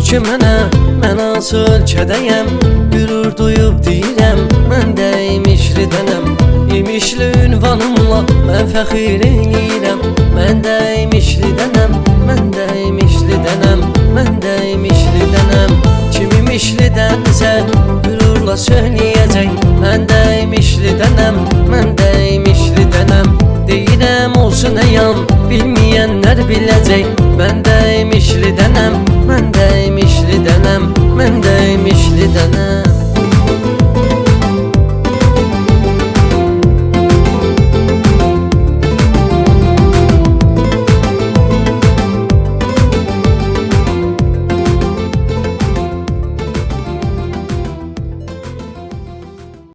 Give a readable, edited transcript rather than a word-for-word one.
ki mənə, mən hansı ölkədəyəm? Qürur duyub deyirəm, mən də imişlidənəm. İmişli ünvanımla mən fəxir eləyirəm. Mən də imişlidənəm, mən də imişlidənəm, mən də imişlidənəm. Kim imişlidənsə qürurla söyləyəcək, mən də imişlidənəm, mən də imişlidənəm. Deyirəm olsun əyan, bilməyənlər biləcək. Mən də imişlidənəm, mən də imişlidənəm, mən də imişlidənəm.